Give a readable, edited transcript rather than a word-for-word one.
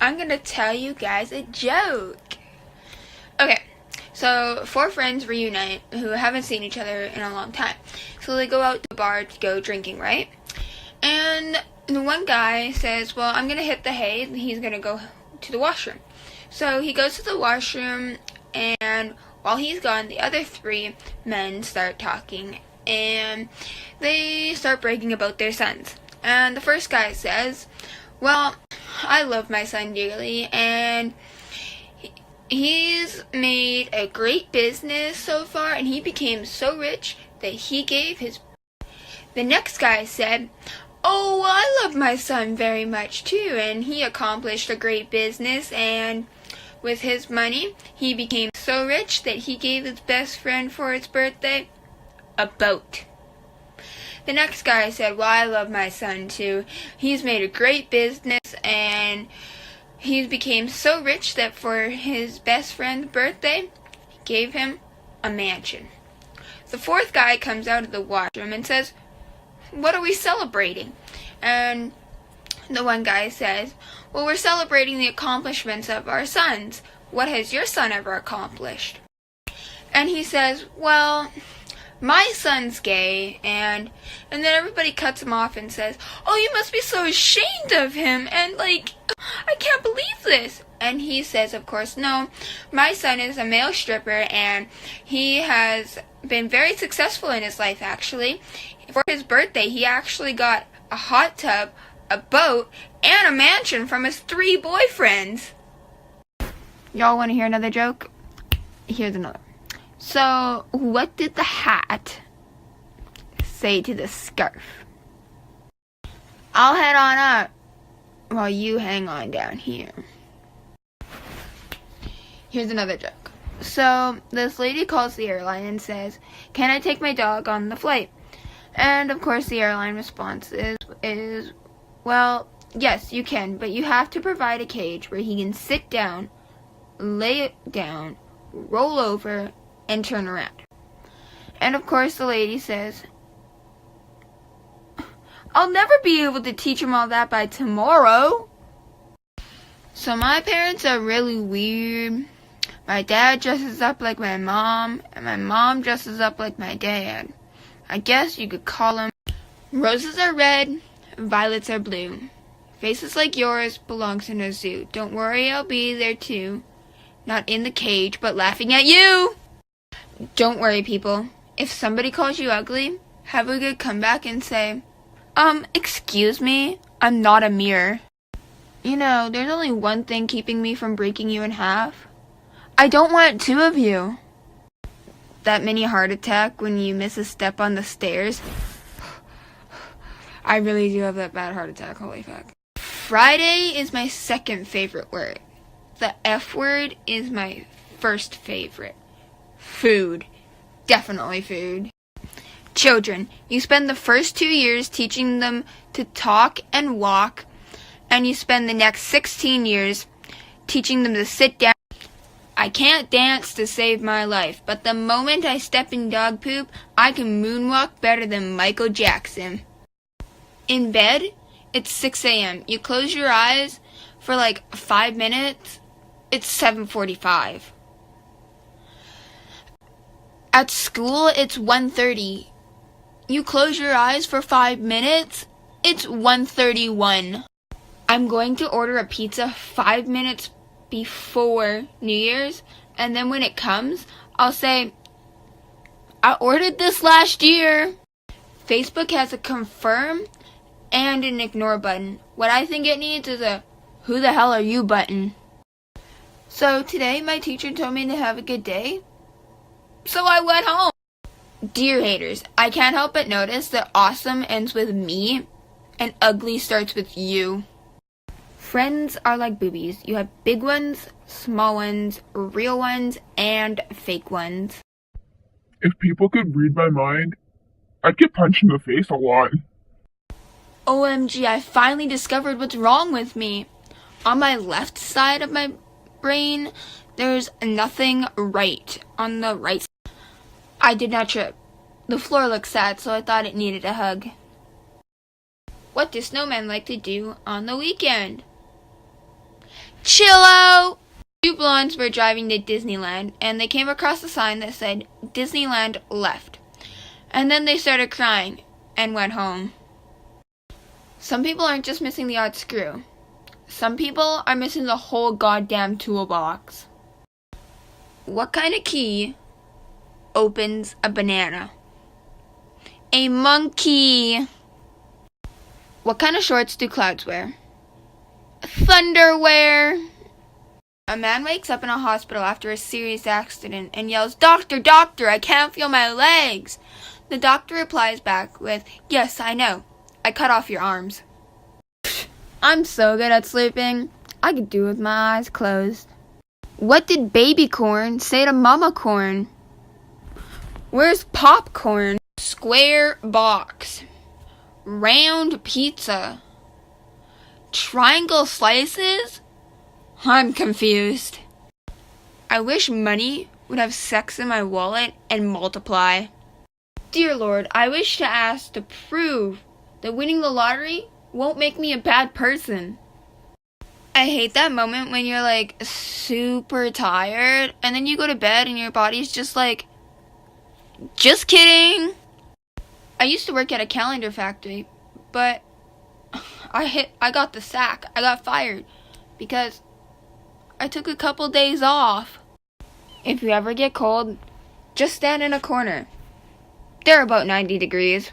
I'm gonna tell you guys a joke. Okay, so 4 friends reunite who haven't seen each other in a long time. So they go out to the bar to go drinking, right? And the one guy says, well, I'm gonna hit the hay, and he's gonna go to the washroom. So he goes to the washroom, and while he's gone, the other 3 men start talking, and they start bragging about their sons. And the first guy says, well, I love my son dearly, and he's made a great business so far, and he became so rich that he gave his... The next guy said, oh, I love my son very much too, and he accomplished a great business, and with his money, he became so rich that he gave his best friend for his birthday a boat. The next guy said, well, I love my son too. He's made a great business, and he became so rich that for his best friend's birthday, he gave him a mansion. The 4th guy comes out of the washroom and says, what are we celebrating? And the one guy says, well, we're celebrating the accomplishments of our sons. What has your son ever accomplished? And he says, well, my son's gay, and then everybody cuts him off and says, oh, you must be so ashamed of him, and I can't believe this. And he says, of course, no, my son is a male stripper, and he has been very successful in his life, actually. For his birthday, he actually got a hot tub, a boat, and a mansion from his 3 boyfriends. Y'all want to hear another joke? Here's another. So, what did the hat say to the scarf? I'll head on up while you hang on down here. Here's another joke. So, this lady calls the airline and says, can I take my dog on the flight? And, of course, the airline response is, well, yes, you can, but you have to provide a cage where he can sit down, lay it down, roll over, and turn around. And of course the lady says, I'll never be able to teach him all that by tomorrow. So my parents are really weird. My dad dresses up like my mom, and my mom dresses up like my dad. I guess you could call them roses are red, violets are blue. Faces like yours belongs in a zoo. Don't worry, I'll be there too. Not in the cage, but laughing at you. Don't worry, people. If somebody calls you ugly, have a good comeback and say, excuse me, I'm not a mirror. You know, there's only one thing keeping me from breaking you in half. I don't want 2 of you. That mini heart attack when you miss a step on the stairs. I really do have that bad heart attack, holy fuck. Friday is my 2nd favorite word. The F word is my 1st favorite. Food. Definitely food. Children, you spend the first 2 years teaching them to talk and walk, and you spend the next 16 years teaching them to sit down. I can't dance to save my life, but the moment I step in dog poop, I can moonwalk better than Michael Jackson. In bed, it's 6 a.m. You close your eyes for 5 minutes, it's 7:45. At school, it's 1:30. You close your eyes for 5 minutes, it's 1:31. I'm going to order a pizza 5 minutes before New Year's, and then when it comes, I'll say, I ordered this last year. Facebook has a confirm and an ignore button. What I think it needs is a who the hell are you button. So today my teacher told me to have a good day, so I went home. Dear haters, I can't help but notice that awesome ends with me and ugly starts with you. Friends are like boobies. You have big ones, small ones, real ones, and fake ones. If people could read my mind, I'd get punched in the face a lot. OMG, I finally discovered what's wrong with me. On my left side of my brain, there's nothing right. On the right side, I did not trip. The floor looked sad, so I thought it needed a hug. What do snowmen like to do on the weekend? Chill out! Two blondes were driving to Disneyland, and they came across a sign that said Disneyland left. And then they started crying and went home. Some people aren't just missing the odd screw. Some people are missing the whole goddamn toolbox. What kind of key opens a banana? A monkey. What kind of shorts do clouds wear? Thunderwear. A man wakes up in a hospital after a serious accident and yells, "Doctor, doctor, I can't feel my legs." The doctor replies back with, "Yes, I know. I cut off your arms." I'm so good at sleeping. I could do with my eyes closed. What did baby corn say to mama corn? Where's popcorn? Square box. Round pizza. Triangle slices? I'm confused. I wish money would have sex in my wallet and multiply. Dear Lord, I wish to ask to prove that winning the lottery won't make me a bad person. I hate that moment when you're like super tired and then you go to bed and your body's just like, just kidding. I used to work at a calendar factory, but I got the sack. I got fired because I took a couple days off. If you ever get cold, just stand in a corner. They're about 90 degrees.